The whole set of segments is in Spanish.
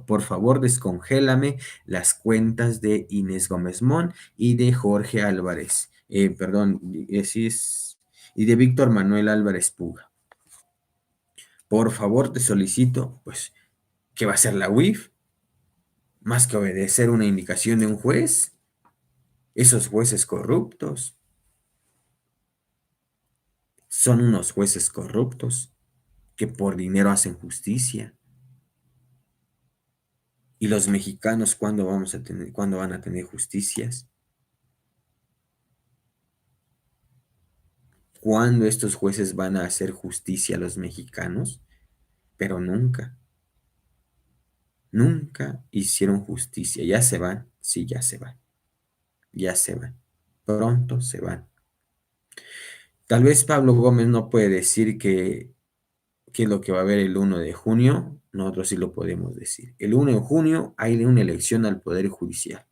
por favor, descongélame las cuentas de Inés Gómez Mon y de Jorge Álvarez. Perdón, y de Víctor Manuel Álvarez Puga. Por favor, te solicito, pues, ¿qué va a hacer la UIF? Más que obedecer una indicación de un juez. Esos jueces corruptos son unos jueces corruptos que por dinero hacen justicia. ¿Y los mexicanos cuándo van a tener justicias? ¿Cuándo estos jueces van a hacer justicia a los mexicanos? Pero nunca, nunca hicieron justicia. Ya se van, sí, ya se van, ya se van. Pronto se van. Tal vez Pablo Gómez no puede decir qué es lo que va a haber el 1 de junio. Nosotros sí lo podemos decir. El 1 de junio hay una elección al Poder Judicial.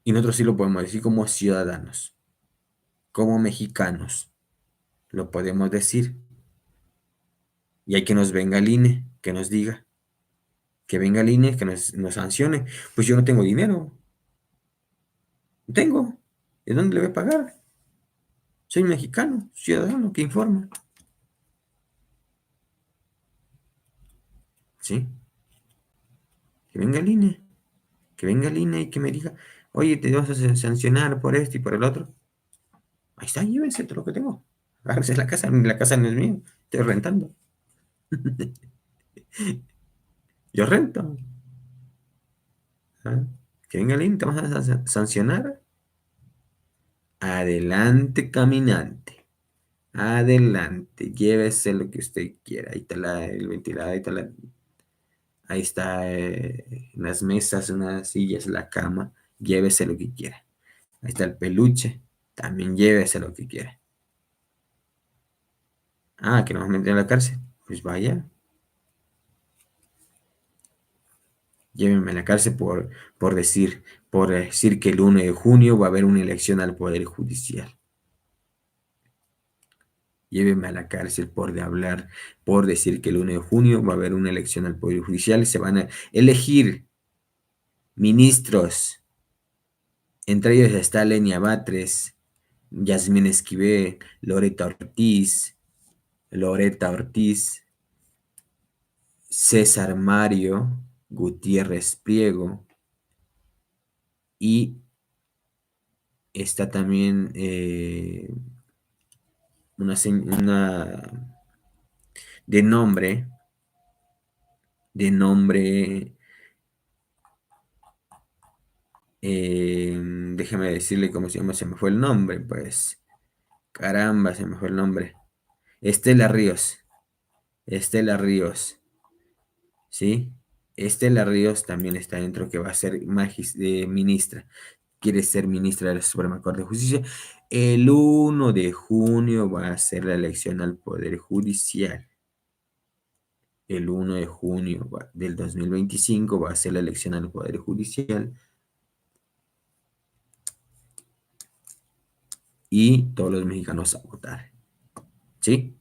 Y nosotros sí lo podemos decir como ciudadanos, como mexicanos. Lo podemos decir. Y hay que nos venga el INE, que nos diga, que venga el INE, que nos sancione. Pues yo no tengo dinero. No tengo. ¿De dónde le voy a pagar? Soy mexicano, ciudadano que informa. ¿Sí? Que venga el INE. Que venga el INE y que me diga, oye, te vas a sancionar por esto y por el otro. Ahí está, llévense todo lo que tengo. Agárrese la casa no es mía, estoy rentando. Yo rento. ¿Ah? Que venga el INE, te vas a sancionar. Adelante, caminante. Adelante, llévese lo que usted quiera. Ahí está el ventilador, ahí está las mesas, unas sillas, la cama. Llévese lo que quiera. Ahí está el peluche. También llévese lo que quiera. Ah, que nos meten a la cárcel. Pues vaya, llévenme a la cárcel por decir que el 1 de junio va a haber una elección al Poder Judicial. Llévenme a la cárcel por decir que el 1 de junio va a haber una elección al Poder Judicial y se van a elegir ministros. Entre ellos está Lenia Batres, Yasmín Esquivel, Loreta Ortiz, César Mario Gutiérrez Priego y está también una de nombre, déjame decirle cómo se me fue el nombre, pues, caramba, se me fue el nombre. Estela Ríos, Estela Ríos, ¿sí? Estela Ríos también está dentro que va a ser ministra, quiere ser ministra de la Suprema Corte de Justicia. El 1 de junio va a ser la elección al Poder Judicial. El 1 de junio del 2025 va a ser la elección al Poder Judicial. Y todos los mexicanos a votar. ¿Sí?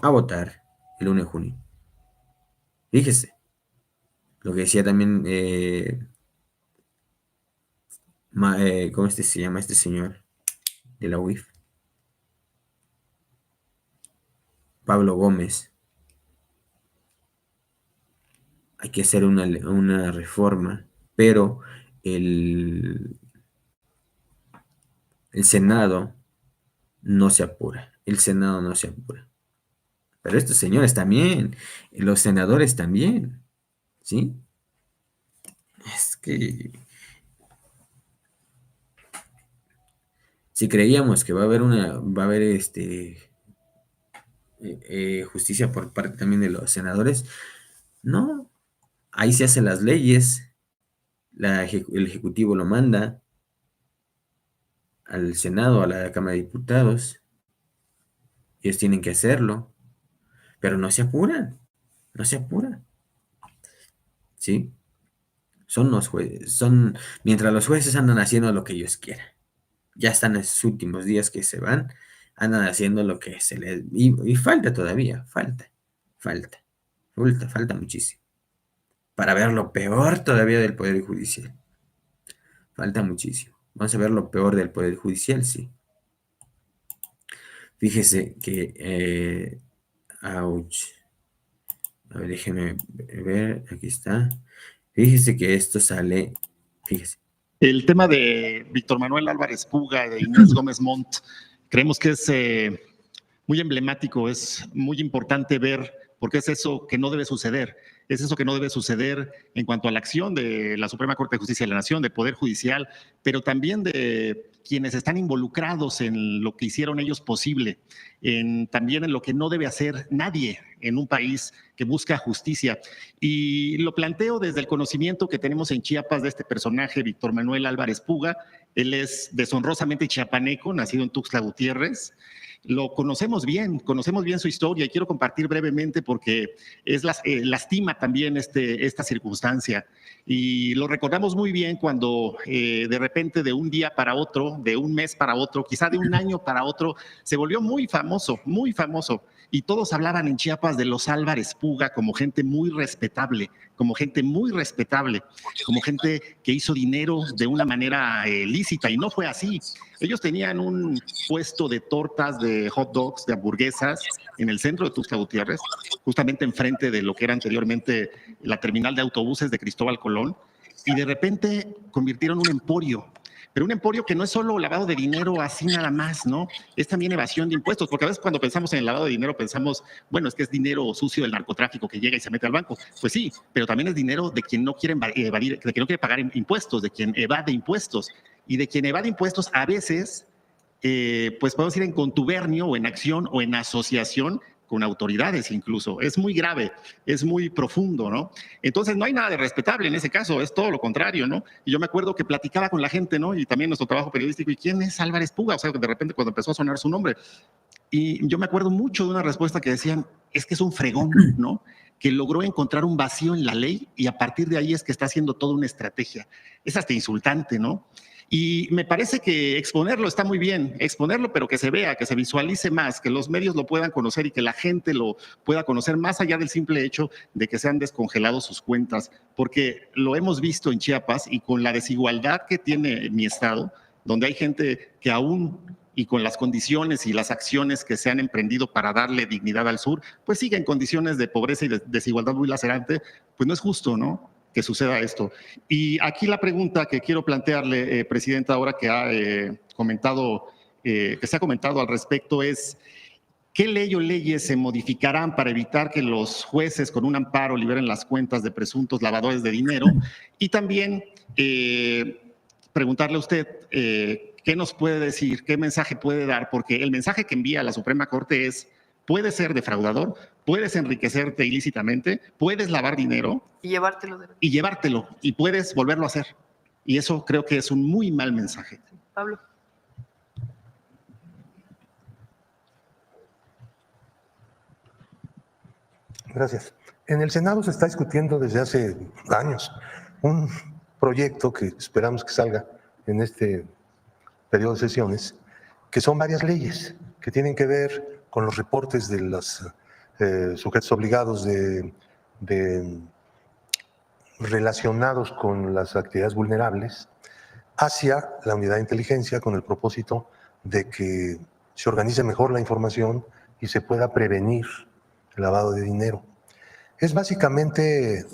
A votar el 1 de junio. Fíjese, lo que decía también, ¿cómo se llama este señor de la UIF? Pablo Gómez. Hay que hacer una reforma, pero el, el Senado no se apura. El Senado no se apura. Pero estos señores también, los senadores también, ¿sí? Es que si creíamos que va a haber justicia por parte también de los senadores, no, ahí se hacen las leyes, el Ejecutivo lo manda al Senado, a la Cámara de Diputados, ellos tienen que hacerlo, pero no se apuran, no se apuran, ¿sí? Son los jueces, mientras los jueces andan haciendo lo que ellos quieran, ya están en sus últimos días que se van, andan haciendo lo que se les... Y falta todavía, falta muchísimo. Para ver lo peor todavía del Poder Judicial. Falta muchísimo. Vamos a ver lo peor del Poder Judicial, sí. Fíjese que... ouch. A ver, déjeme ver, aquí está. Fíjese que esto sale... Fíjese. El tema de Víctor Manuel Álvarez Puga y de Inés Gómez Montt, creemos que es muy emblemático, es muy importante ver por qué es eso que no debe suceder. Es eso que no debe suceder en cuanto a la acción de la Suprema Corte de Justicia de la Nación, del Poder Judicial, pero también de quienes están involucrados en lo que hicieron ellos posible, también en lo que no debe hacer nadie en un país que busca justicia. Y lo planteo desde el conocimiento que tenemos en Chiapas de este personaje, Víctor Manuel Álvarez Puga. Él es deshonrosamente chiapaneco, nacido en Tuxtla Gutiérrez. Lo conocemos bien su historia y quiero compartir brevemente porque lastima también esta circunstancia. Y lo recordamos muy bien cuando de repente de un día para otro, de un mes para otro, quizá de un año para otro, se volvió muy famoso, muy famoso. Y todos hablaban en Chiapas de los Álvarez Puga como gente muy respetable, como gente que hizo dinero de una manera lícita, y no fue así. Ellos tenían un puesto de tortas, de hot dogs, de hamburguesas en el centro de Tuxtla Gutiérrez, justamente enfrente de lo que era anteriormente la terminal de autobuses de Cristóbal Colón, y de repente convirtieron un emporio. Pero un emporio que no es solo lavado de dinero así nada más, ¿no? Es también evasión de impuestos, porque a veces cuando pensamos en el lavado de dinero pensamos, bueno, es que es dinero sucio del narcotráfico que llega y se mete al banco. Pues sí, pero también es dinero de quien no quiere evadir, de quien no quiere pagar impuestos, de quien evade impuestos. Y de quien evade impuestos a veces, pues podemos ir en contubernio o en acción o en asociación con autoridades incluso. Es muy grave, es muy profundo, ¿no? Entonces no hay nada de respetable en ese caso, es todo lo contrario, ¿no? Y yo me acuerdo que platicaba con la gente, ¿no? Y también nuestro trabajo periodístico, ¿y quién es Álvarez Puga? O sea, de repente cuando empezó a sonar su nombre. Y yo me acuerdo mucho de una respuesta que decían, es que es un fregón, ¿no? Que logró encontrar un vacío en la ley y a partir de ahí es que está haciendo toda una estrategia. Es hasta insultante, ¿no? Y me parece que exponerlo está muy bien, exponerlo, pero que se vea, que se visualice más, que los medios lo puedan conocer y que la gente lo pueda conocer más allá del simple hecho de que se han descongelado sus cuentas, porque lo hemos visto en Chiapas y con la desigualdad que tiene mi estado, donde hay gente que aún y con las condiciones y las acciones que se han emprendido para darle dignidad al sur, pues sigue en condiciones de pobreza y de desigualdad muy lacerante, pues no es justo, ¿no?, que suceda esto. Y aquí la pregunta que quiero plantearle, Presidenta, ahora que se ha comentado al respecto es, ¿qué ley o leyes se modificarán para evitar que los jueces con un amparo liberen las cuentas de presuntos lavadores de dinero? Y también preguntarle a usted, ¿qué nos puede decir? ¿Qué mensaje puede dar? Porque el mensaje que envía la Suprema Corte es, puedes ser defraudador, puedes enriquecerte ilícitamente, puedes lavar dinero y llevártelo. Y puedes volverlo a hacer. Y eso creo que es un muy mal mensaje. Pablo. Gracias. En el Senado se está discutiendo desde hace años un proyecto que esperamos que salga en este periodo de sesiones, que son varias leyes que tienen que ver con los reportes de los sujetos obligados relacionados con las actividades vulnerables hacia la unidad de inteligencia con el propósito de que se organice mejor la información y se pueda prevenir el lavado de dinero. Es básicamente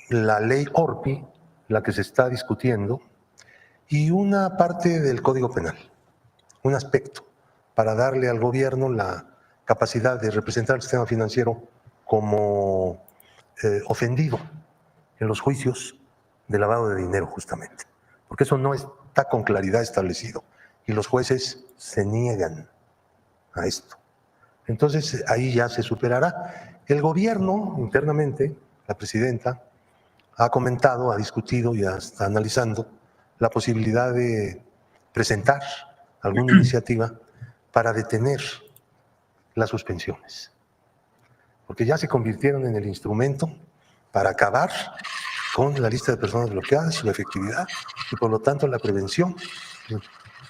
la ley ORPI la que se está discutiendo y una parte del Código Penal, un aspecto para darle al gobierno la capacidad de representar el sistema financiero como ofendido en los juicios de lavado de dinero, justamente, porque eso no está con claridad establecido y los jueces se niegan a esto. Entonces ahí ya se superará. El gobierno internamente, la presidenta, ha comentado, ha discutido y está analizando la posibilidad de presentar alguna iniciativa para detener las suspensiones, porque ya se convirtieron en el instrumento para acabar con la lista de personas bloqueadas y su efectividad, y por lo tanto la prevención,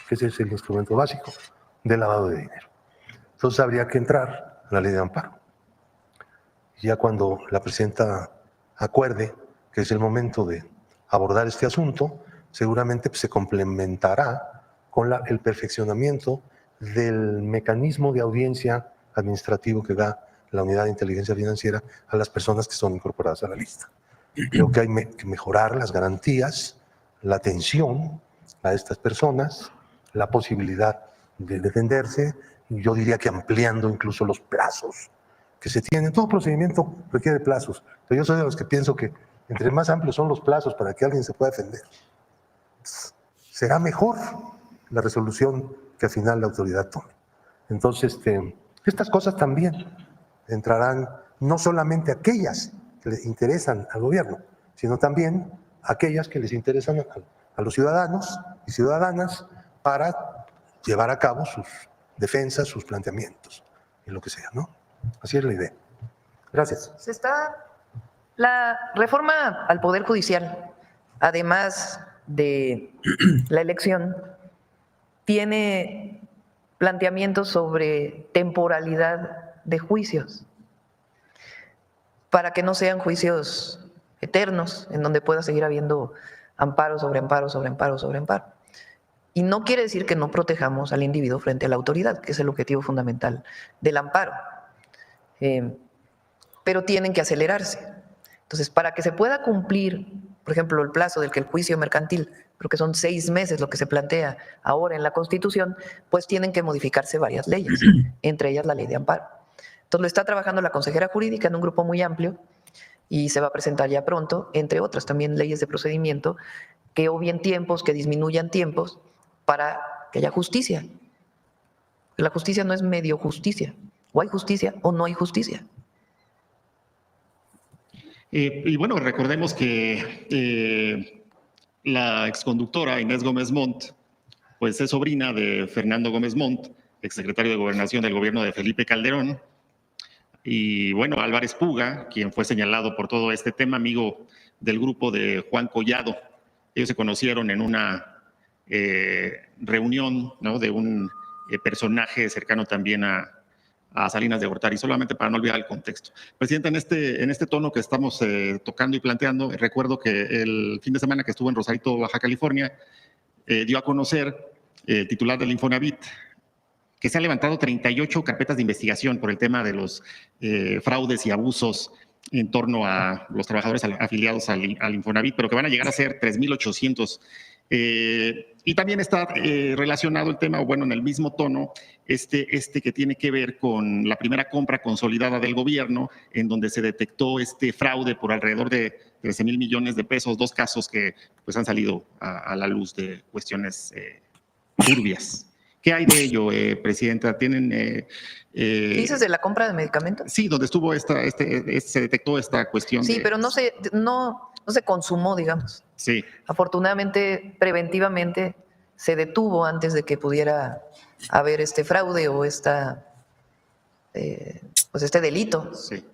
que ese es el instrumento básico del lavado de dinero. Entonces habría que entrar a la ley de amparo. Ya cuando la presidenta acuerde que es el momento de abordar este asunto, seguramente pues, se complementará con el perfeccionamiento del mecanismo de audiencia administrativo que da la Unidad de Inteligencia Financiera a las personas que son incorporadas a la lista. Creo que hay que mejorar las garantías, la atención a estas personas, la posibilidad de defenderse, y yo diría que ampliando incluso los plazos que se tienen. Todo procedimiento requiere plazos, pero yo soy de los que pienso que entre más amplios son los plazos para que alguien se pueda defender, será mejor la resolución que al final la autoridad tome. Entonces, estas cosas también entrarán no solamente aquellas que le interesan al gobierno, sino también aquellas que les interesan a los ciudadanos y ciudadanas para llevar a cabo sus defensas, sus planteamientos y lo que sea, ¿no? Así es la idea. Gracias. La reforma al Poder Judicial, además de la elección, tiene planteamientos sobre temporalidad de juicios, para que no sean juicios eternos, en donde pueda seguir habiendo amparo sobre amparo, sobre amparo, sobre amparo. Y no quiere decir que no protejamos al individuo frente a la autoridad, que es el objetivo fundamental del amparo. Pero tienen que acelerarse. Entonces, para que se pueda cumplir, por ejemplo, el plazo del que el juicio mercantil, creo que son 6 meses lo que se plantea ahora en la Constitución, pues tienen que modificarse varias leyes, entre ellas la ley de amparo. Entonces, lo está trabajando la consejera jurídica en un grupo muy amplio y se va a presentar ya pronto, entre otras también leyes de procedimiento que obvien tiempos, que disminuyan tiempos para que haya justicia. La justicia no es medio justicia. O hay justicia o no hay justicia. Y bueno, recordemos que la exconductora Inés Gómez Montt, pues es sobrina de Fernando Gómez Montt, exsecretario de Gobernación del gobierno de Felipe Calderón. Y bueno, Álvarez Puga, quien fue señalado por todo este tema, amigo del grupo de Juan Collado. Ellos se conocieron en una reunión, ¿no?, de un personaje cercano también a Salinas de Gortari, solamente para no olvidar el contexto. Presidenta, en este tono que estamos tocando y planteando, recuerdo que el fin de semana que estuvo en Rosarito, Baja California, dio a conocer el titular del Infonavit que se han levantado 38 carpetas de investigación por el tema de los fraudes y abusos en torno a los trabajadores afiliados al Infonavit, pero que van a llegar a ser 3,800. Y también está relacionado el tema, o bueno, en el mismo tono, este que tiene que ver con la primera compra consolidada del gobierno, en donde se detectó este fraude por alrededor de 13,000 millones de pesos, 2 casos que pues han salido a la luz de cuestiones turbias. ¿Qué hay de ello, Presidenta? ¿Tienen ¿Dices de la compra de medicamentos? Sí, donde estuvo se detectó esta cuestión. Sí, pero no se consumó, digamos. Sí. Afortunadamente, preventivamente, se detuvo antes de que pudiera haber este fraude o pues este delito. Sí.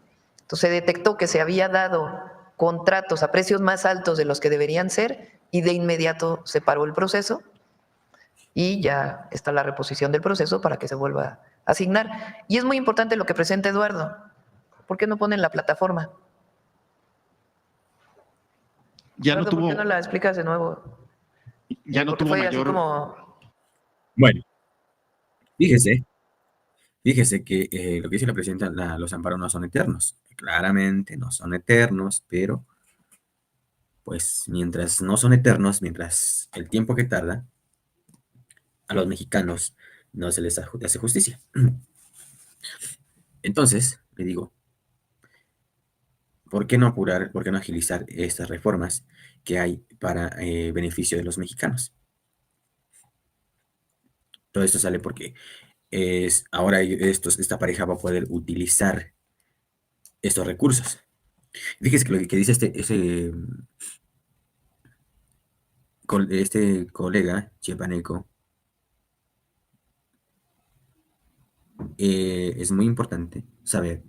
Entonces se detectó que se había dado contratos a precios más altos de los que deberían ser y de inmediato se paró el proceso y ya está la reposición del proceso para que se vuelva a asignar. Y es muy importante lo que presenta Eduardo. ¿Por qué no ponen la plataforma? Ya Eduardo, no tuvo. ¿por qué no la explicas de nuevo? Ya no tuvo fue mayor. Así como... Bueno, fíjese que lo que dice la presidenta, los amparos no son eternos. Claramente no son eternos, pero pues mientras no son eternos, mientras el tiempo que tarda, a los mexicanos no se les hace justicia. Entonces, le digo, ¿por qué no apurar, por qué no agilizar estas reformas que hay para beneficio de los mexicanos? Todo esto sale porque ahora esta pareja va a poder utilizar estos recursos. Fíjese que lo que dice este colega chiapaneco es muy importante saber.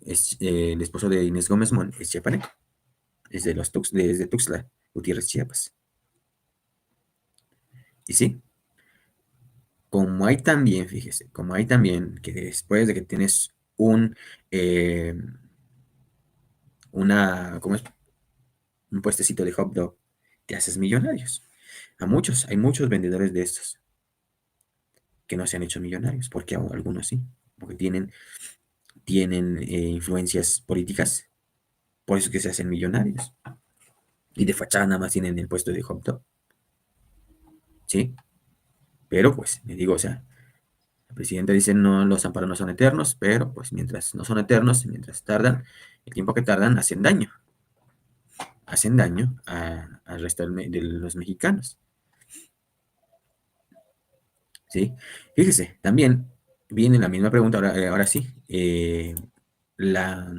El esposo de Inés Gómez Montt es chiapaneco, es de Tuxtla Gutiérrez, Chiapas. Y sí, como hay también, fíjese, como hay también que después de que tienes eh, ¿cómo es? Un puestecito de hot dog, te haces millonarios. Hay muchos vendedores de estos que no se han hecho millonarios, porque algunos sí, porque tienen influencias políticas, por eso es que se hacen millonarios. Y de fachada nada más tienen el puesto de hot dog, ¿sí? Pero pues, me digo, o sea, el presidente dice no, los amparos no son eternos, pero pues mientras no son eternos, mientras tardan, el tiempo que tardan hacen daño al resto de los mexicanos, ¿sí? Fíjese, también viene la misma pregunta, ahora sí, la,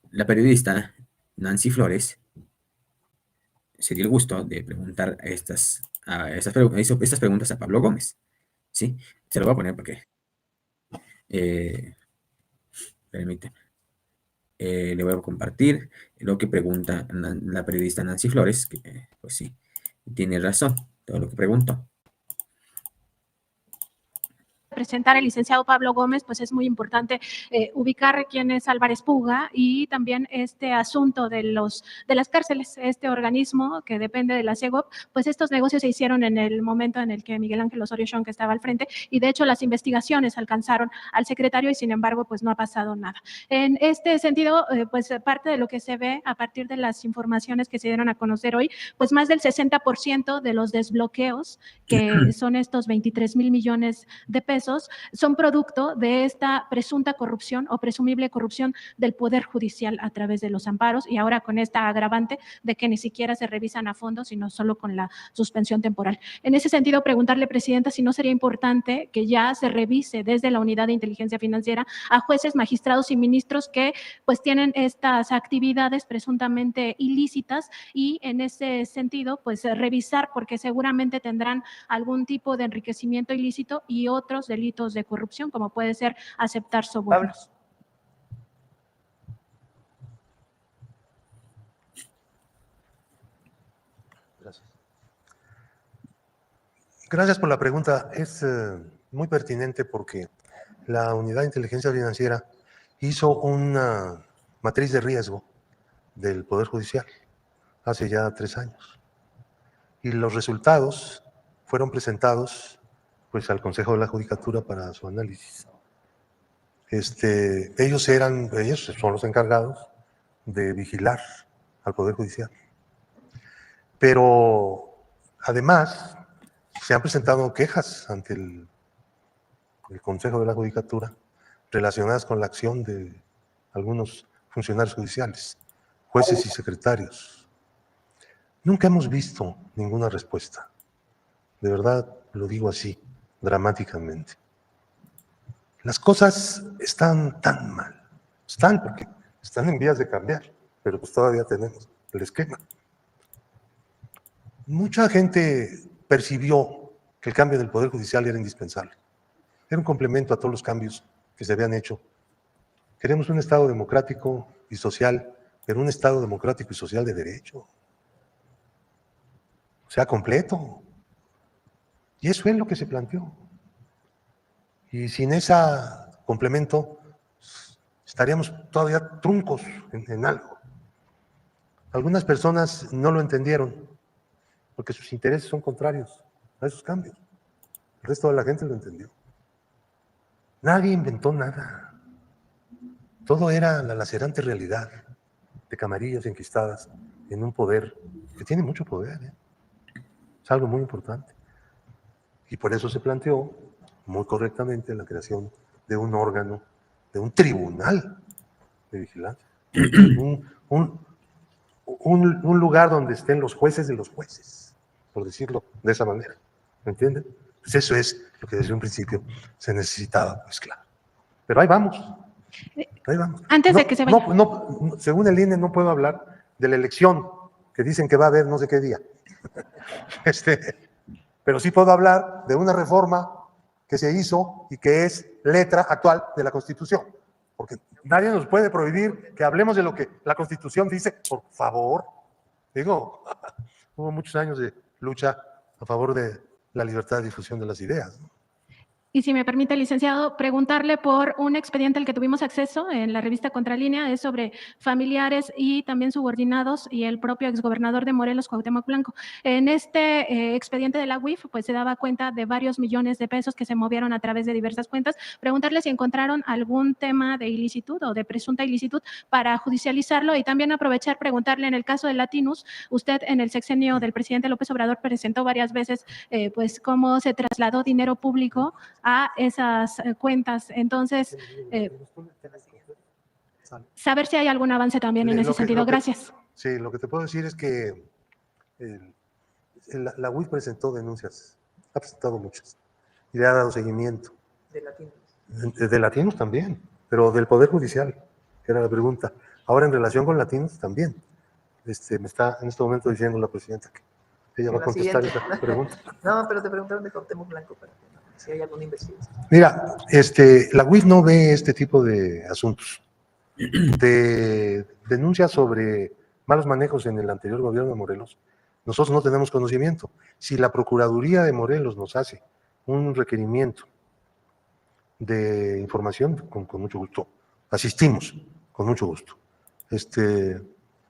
la periodista Nancy Flores se dio el gusto de preguntar hizo estas preguntas a Pablo Gómez, ¿sí? Se lo voy a poner porque, eh, permite, le voy a compartir lo que pregunta la periodista Nancy Flores, que pues sí, tiene razón, todo lo que preguntó. Presentar el licenciado Pablo Gómez, pues es muy importante ubicar quién es Álvarez Puga y también este asunto de las cárceles, este organismo que depende de la CEGOP, pues estos negocios se hicieron en el momento en el que Miguel Ángel Osorio Chong que estaba al frente y de hecho las investigaciones alcanzaron al secretario y sin embargo pues no ha pasado nada. En este sentido, pues parte de lo que se ve a partir de las informaciones que se dieron a conocer hoy, pues más del 60% de los desbloqueos, que son estos 23,000 millones de pesos, son producto de esta presunta corrupción o presumible corrupción del Poder Judicial a través de los amparos y ahora con esta agravante de que ni siquiera se revisan a fondo, sino solo con la suspensión temporal. En ese sentido, preguntarle, Presidenta, si no sería importante que ya se revise desde la Unidad de Inteligencia Financiera a jueces, magistrados y ministros que pues tienen estas actividades presuntamente ilícitas y en ese sentido pues revisar porque seguramente tendrán algún tipo de enriquecimiento ilícito y otros delitos de corrupción, como puede ser aceptar sobornos. Gracias. Gracias por la pregunta. Es muy pertinente porque la Unidad de Inteligencia Financiera hizo una matriz de riesgo del Poder Judicial hace ya 3 años. Y los resultados fueron presentados pues, al Consejo de la Judicatura para su análisis. Ellos son los encargados de vigilar al Poder Judicial. Pero además se han presentado quejas ante el Consejo de la Judicatura relacionadas con la acción de algunos funcionarios judiciales, jueces y secretarios. Nunca hemos visto ninguna respuesta. De verdad, lo digo así, dramáticamente. Las cosas están tan mal. Están porque están en vías de cambiar, pero pues todavía tenemos el esquema. Mucha gente percibió que el cambio del Poder Judicial era indispensable. Era un complemento a todos los cambios que se habían hecho. Queremos un Estado democrático y social, pero un Estado democrático y social de derecho. O sea, completo. Y eso es lo que se planteó. Y sin ese complemento estaríamos todavía truncos en algo. Algunas personas no lo entendieron porque sus intereses son contrarios a esos cambios. El resto de la gente lo entendió. Nadie inventó nada. Todo era la lacerante realidad de camarillas enquistadas en un poder que tiene mucho poder. Es algo muy importante. Y por eso se planteó muy correctamente la creación de un órgano, de un tribunal de vigilancia. Un lugar donde estén los jueces de los jueces, por decirlo de esa manera. ¿Me entienden? Pues eso es lo que desde un principio se necesitaba, pues claro. Pero ahí vamos. Ahí vamos. Antes de que se vaya. Según el INE no puedo hablar de la elección que dicen que va a haber no sé qué día. Pero sí puedo hablar de una reforma que se hizo y que es letra actual de la Constitución. Porque nadie nos puede prohibir que hablemos de lo que la Constitución dice, por favor. Digo, hubo muchos años de lucha a favor de la libertad de difusión de las ideas, ¿no? Y si me permite, licenciado, preguntarle por un expediente al que tuvimos acceso en la revista Contralínea, es sobre familiares y también subordinados y el propio exgobernador de Morelos, Cuauhtémoc Blanco. En este expediente de la UIF, pues se daba cuenta de varios millones de pesos que se movieron a través de diversas cuentas. Preguntarle si encontraron algún tema de ilicitud o de presunta ilicitud para judicializarlo y también aprovechar preguntarle en el caso de Latinus, usted en el sexenio del presidente López Obrador presentó varias veces pues cómo se trasladó dinero público a esas cuentas. Entonces, saber si hay algún avance también en ese sentido. Gracias. Sí, lo que te puedo decir es que la UIF presentó denuncias, ha presentado muchas, y le ha dado seguimiento. De Latinos. De Latinos también, pero del Poder Judicial, era la pregunta. Ahora, en relación con Latinos también. Me está en este momento diciendo la presidenta que ella va a contestar esa pregunta. No, pero te preguntaron de Cuauhtémoc Blanco para si hay alguna investigación. Mira, la UIF no ve este tipo de asuntos. De denuncias sobre malos manejos en el anterior gobierno de Morelos, nosotros no tenemos conocimiento. Si la Procuraduría de Morelos nos hace un requerimiento de información, con mucho gusto. Asistimos, con mucho gusto.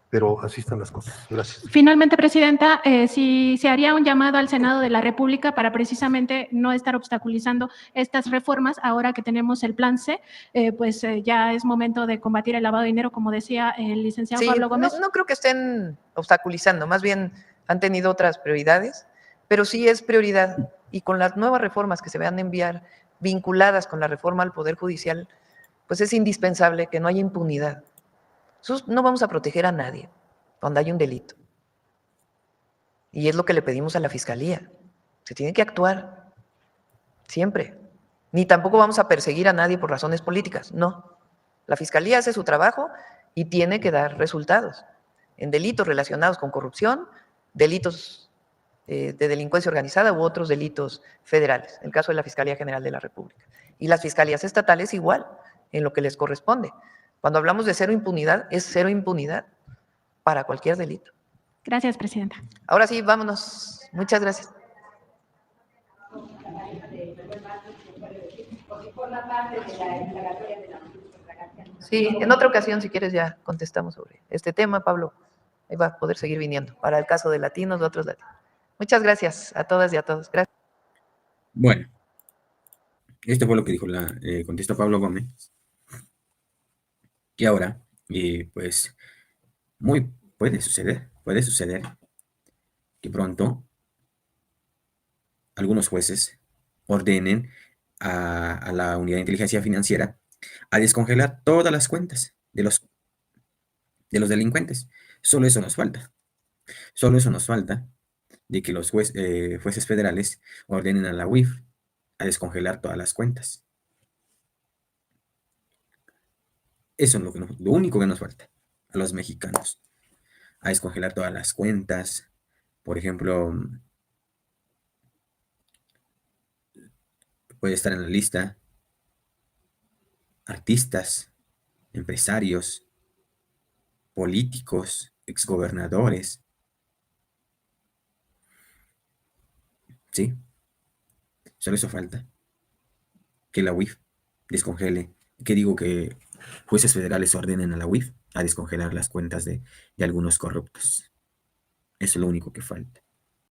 Pero así están las cosas. Gracias. Finalmente, presidenta, si se haría un llamado al Senado de la República para precisamente no estar obstaculizando estas reformas, ahora que tenemos el plan C, pues ya es momento de combatir el lavado de dinero, como decía el licenciado Pablo Gómez. No creo que estén obstaculizando, más bien han tenido otras prioridades, pero sí es prioridad. Y con las nuevas reformas que se van a enviar vinculadas con la reforma al Poder Judicial, pues es indispensable que no haya impunidad. Nosotros no vamos a proteger a nadie cuando hay un delito. Y es lo que le pedimos a la Fiscalía. Se tiene que actuar, siempre. Ni tampoco vamos a perseguir a nadie por razones políticas, no. La Fiscalía hace su trabajo y tiene que dar resultados en delitos relacionados con corrupción, delitos de delincuencia organizada u otros delitos federales, en el caso de la Fiscalía General de la República. Y las fiscalías estatales igual, en lo que les corresponde. Cuando hablamos de cero impunidad, es cero impunidad para cualquier delito. Gracias, presidenta. Ahora sí, vámonos. Muchas gracias. Sí, en otra ocasión, si quieres, ya contestamos sobre este tema, Pablo. Ahí va a poder seguir viniendo para el caso de Latinos, de otros latinos. Muchas gracias a todas y a todos. Gracias. Bueno, esto fue lo que dijo contestó Pablo Gómez. Y ahora, pues, puede suceder que pronto algunos jueces ordenen a la Unidad de Inteligencia Financiera a descongelar todas las cuentas de los delincuentes. Solo eso nos falta. Solo eso nos falta de que los jueces federales ordenen a la UIF a descongelar todas las cuentas. Eso es lo único que nos falta a los mexicanos. A descongelar todas las cuentas. Por ejemplo, puede estar en la lista artistas, empresarios, políticos, exgobernadores. ¿Sí? Solo eso falta. Que la UIF descongele. Que jueces federales ordenen a la UIF a descongelar las cuentas de algunos corruptos. Eso es lo único que falta.